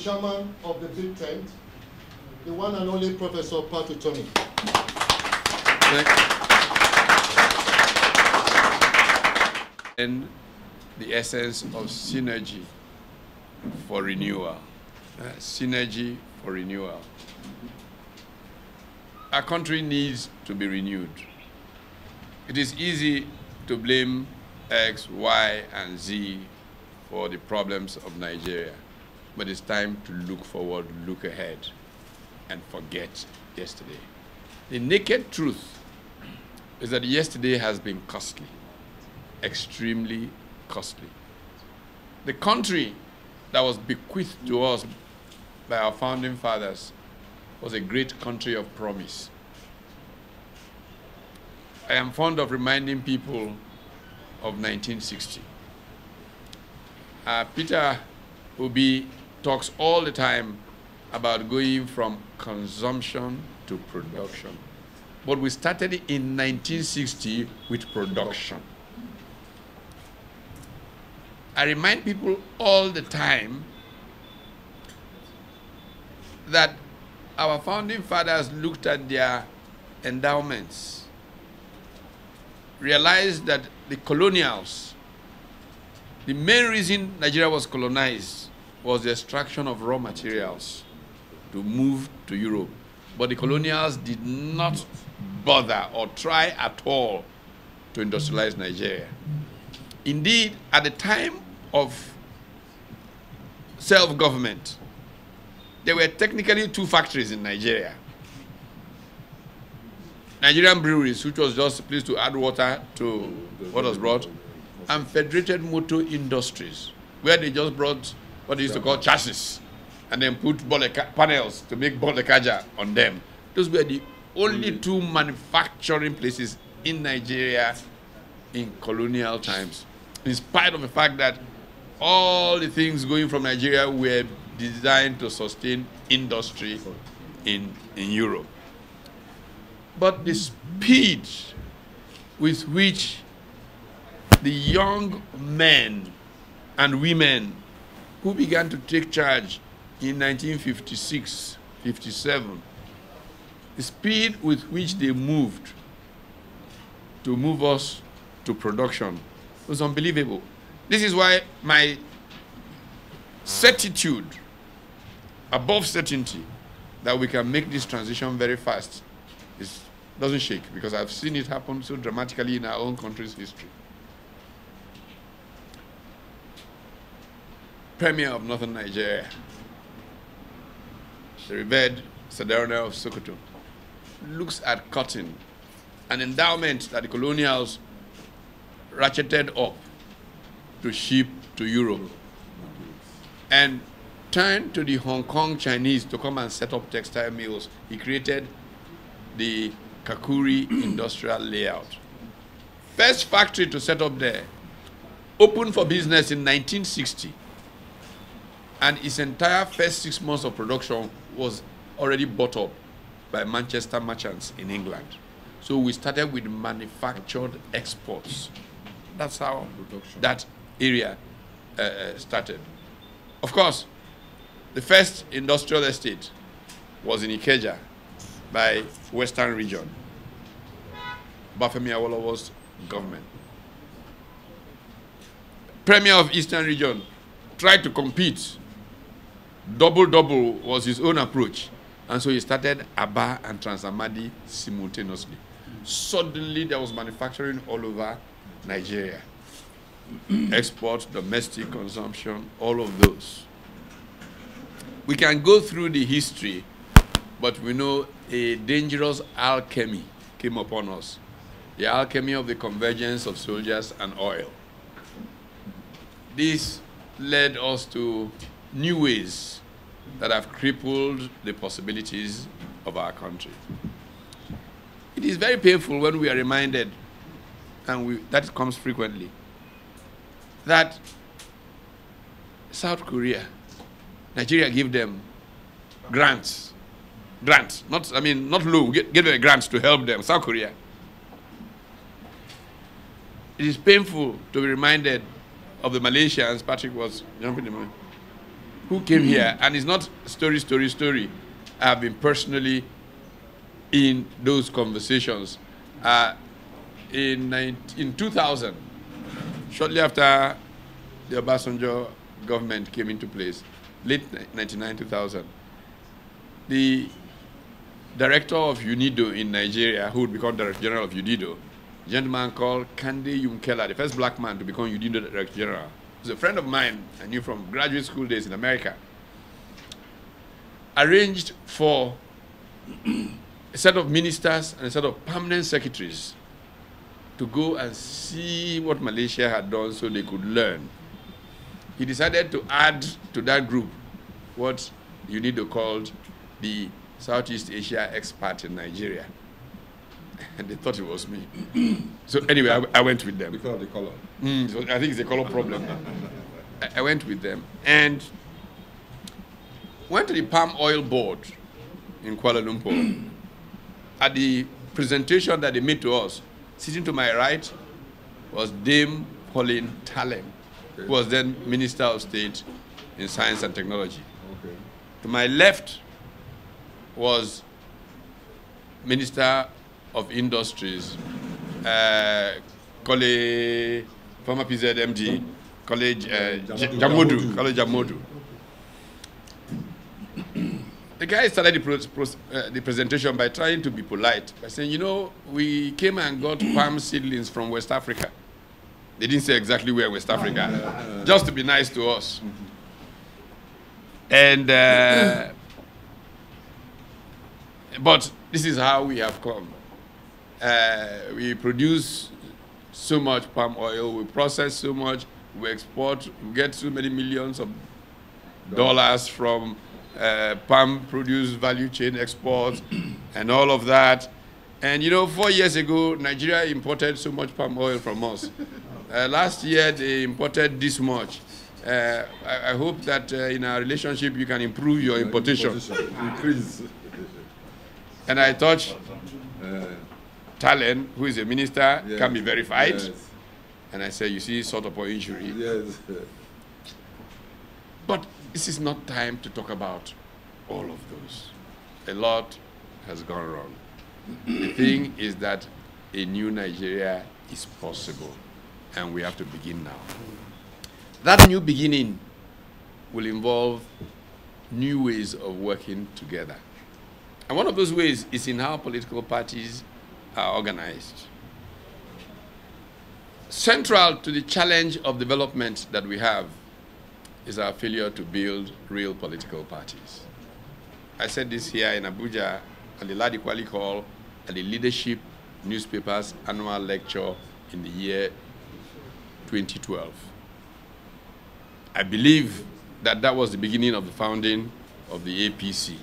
chairman of the Big Tent, the one and only Professor Utomi. And the essence of synergy for renewal. Synergy for renewal. Our country needs to be renewed. It is easy to blame X, Y, and Z for the problems of Nigeria, but it's time to look forward, look ahead, and forget yesterday. The naked truth is that yesterday has been costly, extremely costly. The country that was bequeathed to us by our founding fathers was a great country of promise. I am fond of reminding people of 1960. Peter Obi talks all the time about going from consumption to production. But we started in 1960 with production. I remind people all the time that our founding fathers looked at their endowments, realized that the colonials, the main reason Nigeria was colonized was the extraction of raw materials to move to Europe. But the colonials did not bother or try at all to industrialize Nigeria. Indeed, at the time of self-government, there were technically 2 factories in Nigeria. Nigerian breweries, which was just a place to add water to what was brought, and Federated Motor Industries, where they just brought what they used to call chassis, and then put panels to make Bolekaja on them. Those were the only 2 manufacturing places in Nigeria in colonial times, in spite of the fact that all the things going from Nigeria were designed to sustain industry in Europe. But the speed with which the young men and women who began to take charge in 1956, 57, the speed with which they moved to move us to production was unbelievable. This is why my certitude, above certainty, that we can make this transition very fast doesn't shake, because I've seen it happen so dramatically in our own country's history. Premier of Northern Nigeria, the revered Sardauna of Sokoto, looks at cotton, an endowment that the colonials ratcheted up to ship to Europe, and turned to the Hong Kong Chinese to come and set up textile mills. He created the Kakuri industrial layout. First factory to set up there, opened for business in 1960. And its entire first 6 months of production was already bought up by Manchester merchants in England. So we started with manufactured exports. That's how that area started. Of course, the first industrial estate was in Ikeja by Western Region, Bafemi Awolowo's government. Premier of Eastern Region tried to compete. Double was his own approach. And so he started Aba and Transamadi simultaneously. Suddenly there was manufacturing all over Nigeria. Export, domestic consumption, all of those. We can go through the history, but we know a dangerous alchemy came upon us. The alchemy of the convergence of soldiers and oil. This led us to new ways that have crippled the possibilities of our country. It is very painful when we are reminded, and that comes frequently, that South Korea, Nigeria gave them grants, not loan, give them grants to help them, South Korea. It is painful to be reminded of the Malaysians. Patrick was jumping in. who came here, and it's not story. I have been personally in those conversations. In 2000, shortly after the Obasanjo government came into place, late 99, 2000, the director of UNIDO in Nigeria, who would become Director General of UNIDO, a gentleman called Kande Yumkela, the first black man to become UNIDO Director General, was a friend of mine I knew from graduate school days in America, arranged for a set of ministers and a set of permanent secretaries to go and see what Malaysia had done so they could learn. He decided to add to that group what UNIDO called the Southeast Asia expert in Nigeria. And they thought it was me. So anyway, I went with them. Because of the color. So I think it's a color problem. I went with them and went to the Palm Oil Board in Kuala Lumpur. At the presentation that they made to us, sitting to my right was Dame Pauline Talem, who was then Minister of State in Science and Technology. Okay. To my left was Minister of Industries, College, former PZMD, College Jamodu. College Jamodu. The guy started the presentation by trying to be polite, by saying, you know, we came and got palm seedlings from West Africa. They didn't say exactly where West Africa, just to be nice to us. And, but this is how we have come. We produce so much palm oil, we process so much, we export, we get so many millions of dollars from palm produce value chain exports and all of that. And you know, 4 years ago, Nigeria imported so much palm oil from us. Last year, they imported this much. I hope that in our relationship, you can improve your importation. Increase. And I thought, Talent, who is a minister, yes, can be verified. Yes. And I said, you see, sort of injury. Yes. But this is not time to talk about all of those. A lot has gone wrong. The thing is that a new Nigeria is possible, and we have to begin now. That new beginning will involve new ways of working together. And one of those ways is in how political parties are organized. Central to the challenge of development that we have is our failure to build real political parties. I said this here in Abuja at the Ladi Kwali Hall at the Leadership Newspaper's annual lecture in the year 2012. I believe that that was the beginning of the founding of the APC,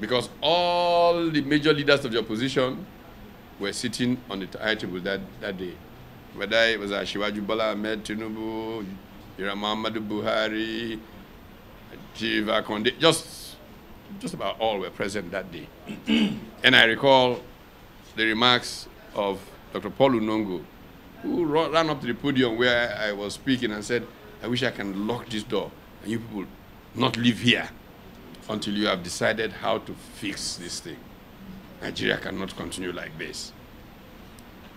because all the major leaders of the opposition were sitting on the high table that day. Whether it was Asiwaju Bola Ahmed Tinubu, Muhammadu Buhari, Jiva Konde, just about all were present that day. And I recall the remarks of Dr. Paul Unongo, who ran up to the podium where I was speaking and said, I wish I can lock this door and you people not live here until you have decided how to fix this thing. Nigeria cannot continue like this.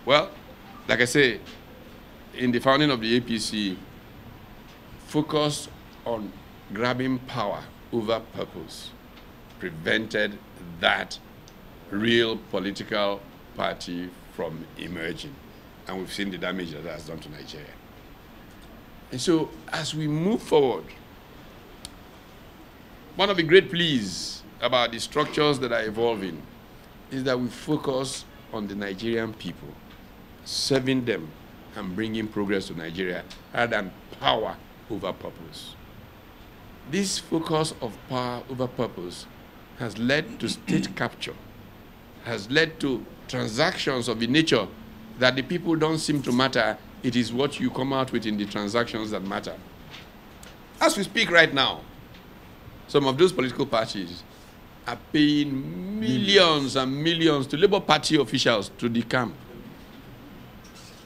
Well, like I say, in the founding of the APC, focus on grabbing power over purpose prevented that real political party from emerging. And we've seen the damage that has done to Nigeria. And so, as we move forward, one of the great pleas about the structures that are evolving is that we focus on the Nigerian people, serving them and bringing progress to Nigeria rather than power over purpose. This focus of power over purpose has led to state capture, has led to transactions of the nature that the people don't seem to matter. It is what you come out with in the transactions that matter. As we speak right now, some of those political parties are paying millions and millions to Labour Party officials to the camp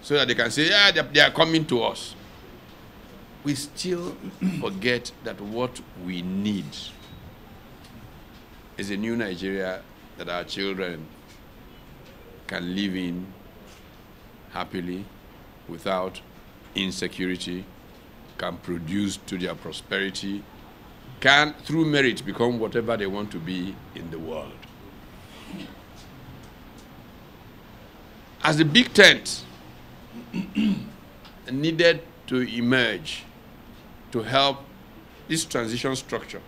so that they can say, yeah, they are coming to us. we still forget that what we need is a new Nigeria that our children can live in happily without insecurity, can produce to their prosperity, can, through merit, become whatever they want to be in the world. As the big tent needed to emerge to help this transition structure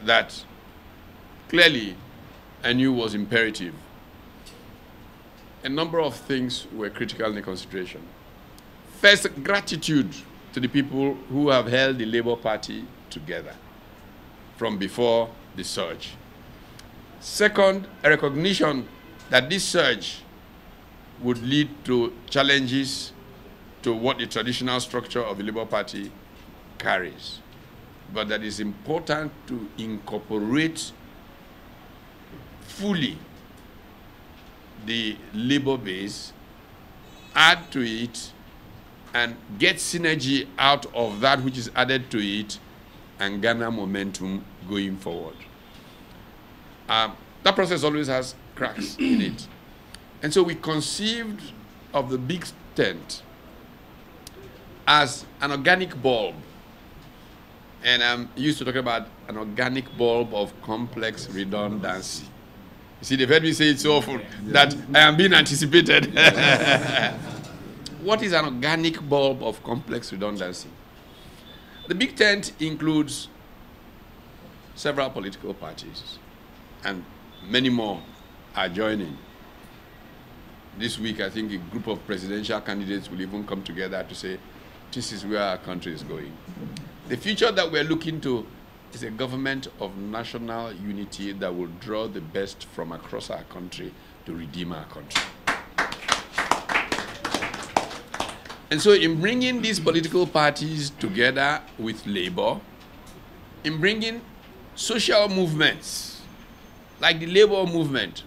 that clearly I knew was imperative, a number of things were critical in consideration. First, gratitude to the people who have held the Labour Party together from before the surge. Second, a recognition that this surge would lead to challenges to what the traditional structure of the Labour Party carries, but that it's important to incorporate fully the Labour base, add to it, and get synergy out of that which is added to it and garner momentum going forward. That process always has cracks in it. And so we conceived of the big tent as an organic bulb. And I'm used to talking about an organic bulb of complex redundancy. You see, they've heard me say it so often that I am being anticipated. What is an organic bulb of complex redundancy? The big tent includes several political parties, and many more are joining. This week, I think a group of presidential candidates will even come together to say, this is where our country is going. The future that we're looking to is a government of national unity that will draw the best from across our country to redeem our country. And so in bringing these political parties together with Labour, in bringing social movements like the Labour movement,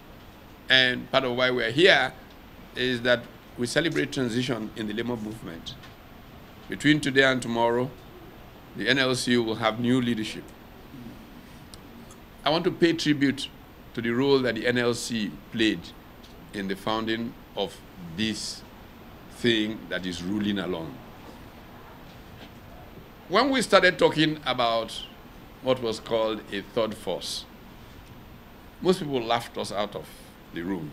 and part of why we're here is that we celebrate transition in the Labour movement. Between today and tomorrow, the NLC will have new leadership. I want to pay tribute to the role that the NLC played in the founding of this thing that is ruling along. When we started talking about what was called a third force, most people laughed us out of the room.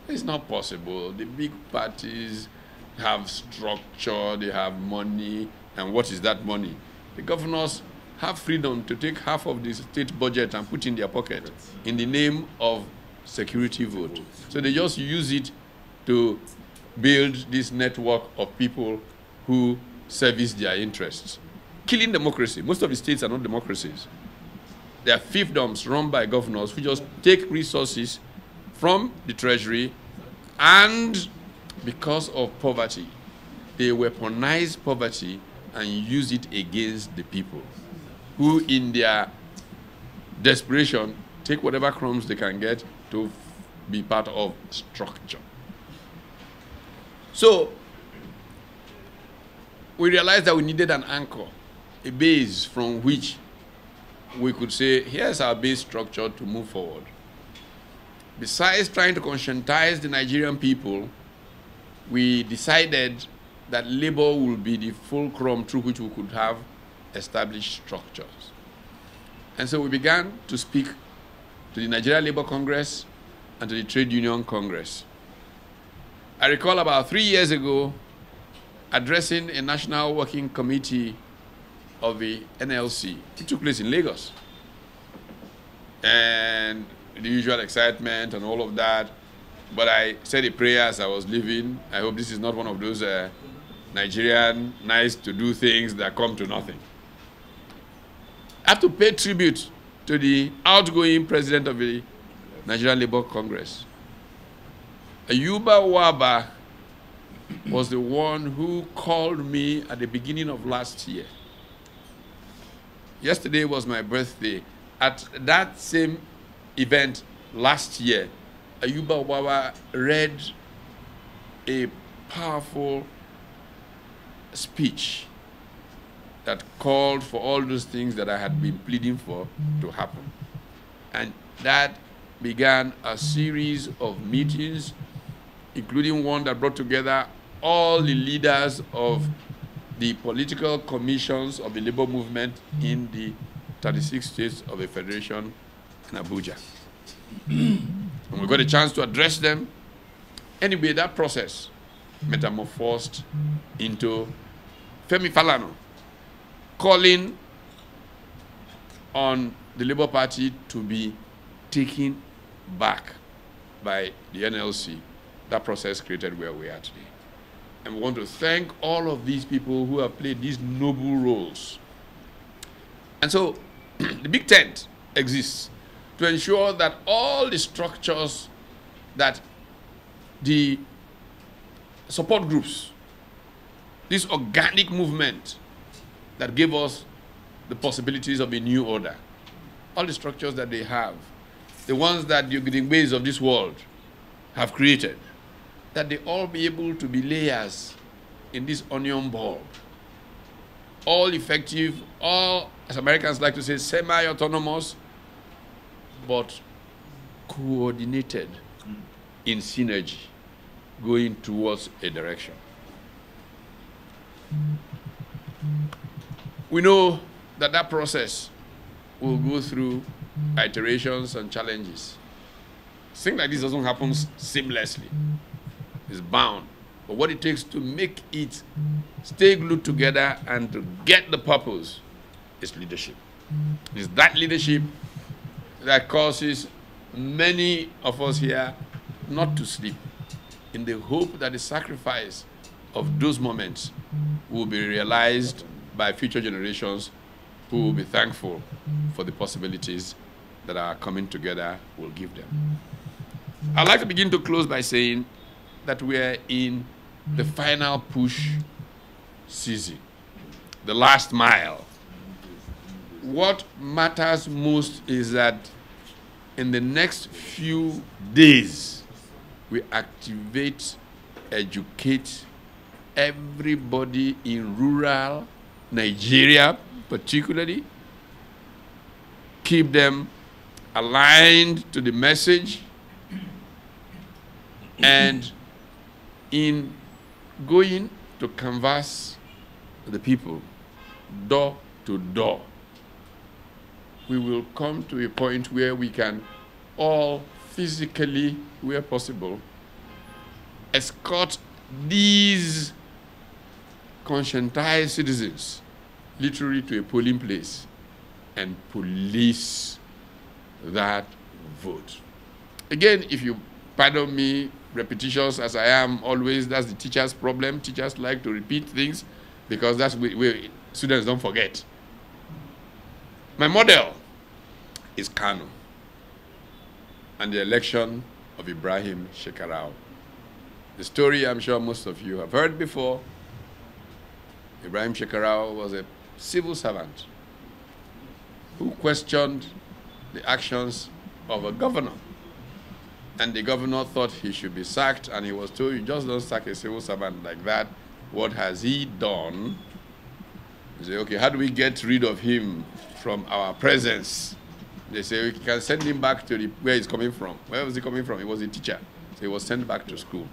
It's not possible. The big parties have structure, they have money, and what is that money? The governors have freedom to take half of the state budget and put in their pocket in the name of security vote. So they just use it to build this network of people who service their interests. Killing democracy. Most of the states are not democracies. They are fiefdoms run by governors who just take resources from the treasury, and because of poverty, they weaponize poverty and use it against the people, who in their desperation take whatever crumbs they can get to be part of structure. So we realized that we needed an anchor, a base from which we could say, here's our base structure to move forward. Besides trying to conscientize the Nigerian people, we decided that Labour will be the fulcrum through which we could have established structures. And so we began to speak to the Nigeria Labour Congress and to the Trade Union Congress. I recall about 3 years ago addressing a national working committee of the NLC. It took place in Lagos. And the usual excitement and all of that. But I said a prayer as I was leaving. I hope this is not one of those Nigerian nice to do things that come to nothing. I have to pay tribute to the outgoing president of the Nigerian Labour Congress. Ayuba Waba was the one who called me at the beginning of last year. Yesterday was my birthday. At that same event last year, Ayuba Waba read a powerful speech that called for all those things that I had been pleading for to happen. And that began a series of meetings, including one that brought together all the leaders of the political commissions of the labor movement in the 36 states of the Federation in Abuja. And we got a chance to address them. Anyway, that process metamorphosed into Femi Falana calling on the Labour Party to be taken back by the NLC. That process created where we are today. And we want to thank all of these people who have played these noble roles. And so the Big Tent exists to ensure that all the structures that the support groups, this organic movement that gave us the possibilities of a new order, all the structures that they have, the ones that the Ogidingbeis of this world have created, that they all be able to be layers in this onion bulb, all effective, all, as Americans like to say, semi-autonomous, but coordinated in synergy, going towards a direction. We know that that process will go through iterations and challenges. Things like this doesn't happen seamlessly. It's bound. But what it takes to make it stay glued together and to get the purpose is leadership. It's that leadership that causes many of us here not to sleep, in the hope that the sacrifice of those moments will be realized by future generations who will be thankful for the possibilities that our coming together will give them. I'd like to begin to close by saying that we're in the final push season, the last mile. What matters most is that in the next few days, we activate, educate everybody in rural Nigeria, particularly, keep them aligned to the message, and in going to canvass the people door to door, we will come to a point where we can all physically, where possible, escort these conscientized citizens literally to a polling place and police that vote. Again, if you pardon me, repetitious as I am always, that's the teacher's problem. Teachers like to repeat things because that's where students don't forget. My model is Kano and the election of Ibrahim Shekarau. The story I'm sure most of you have heard before. Ibrahim Shekarau was a civil servant who questioned the actions of a governor. And the governor thought he should be sacked, and he was told, you just don't sack a civil servant like that. What has he done? He said, okay, how do we get rid of him from our presence? They say, we can send him back to where he's coming from. Where was he coming from? He was a teacher. So he was sent back to school.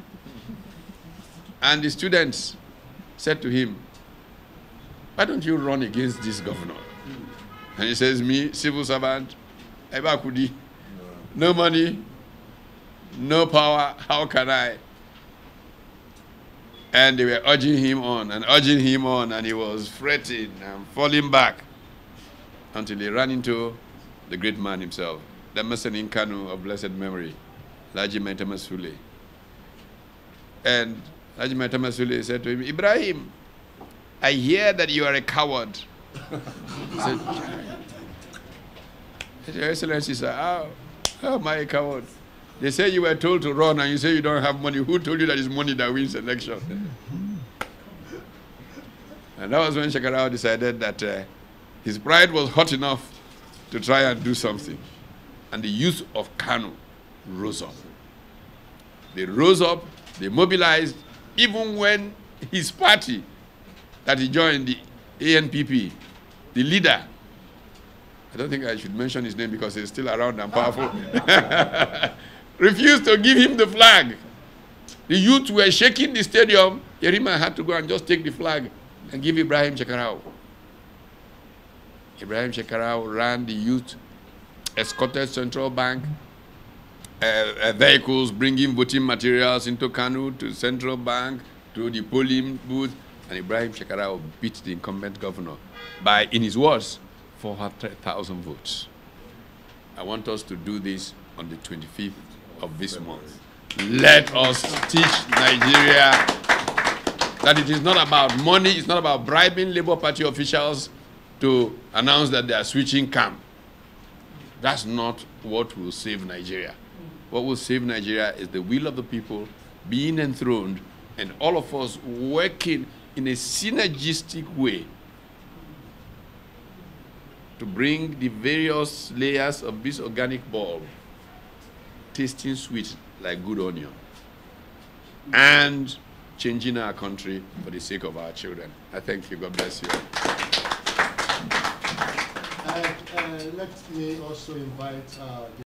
And the students said to him, why don't you run against this governor? And he says, me, civil servant, Ebakudi, no money, no power, how can I? And they were urging him on, and he was fretting and falling back until he ran into the great man himself, the Emerson Kanu of blessed memory, Laji Maitama Sule. And Laji Maitama Sule said to him, Ibrahim, I hear that you are a coward. He said, Your Excellency, sir, how am I a coward? They say you were told to run and you say you don't have money. Who told you that it's money that wins election? And that was when Shekarau decided that his pride was hot enough to try and do something. And the youth of Kano rose up. They rose up, they mobilized, even when his party that he joined, the ANPP, the leader, I don't think I should mention his name because he's still around and powerful, refused to give him the flag. The youth were shaking the stadium. Yerima had to go and just take the flag and give Ibrahim Shekarau. Ibrahim Shekarau ran the youth, escorted Central Bank vehicles bringing voting materials into Kanu to Central Bank, to the polling booth, and Ibrahim Shekarau beat the incumbent governor by, in his words, 400,000 votes. I want us to do this on the 25th of this month. Let us teach Nigeria that it is not about money, it's not about bribing Labour Party officials to announce that they are switching camp. That's not what will save Nigeria. What will save Nigeria is the will of the people being enthroned and all of us working in a synergistic way to bring the various layers of this organic ball tasting sweet like good onion and changing our country for the sake of our children. I thank you. God bless you. Let me also invite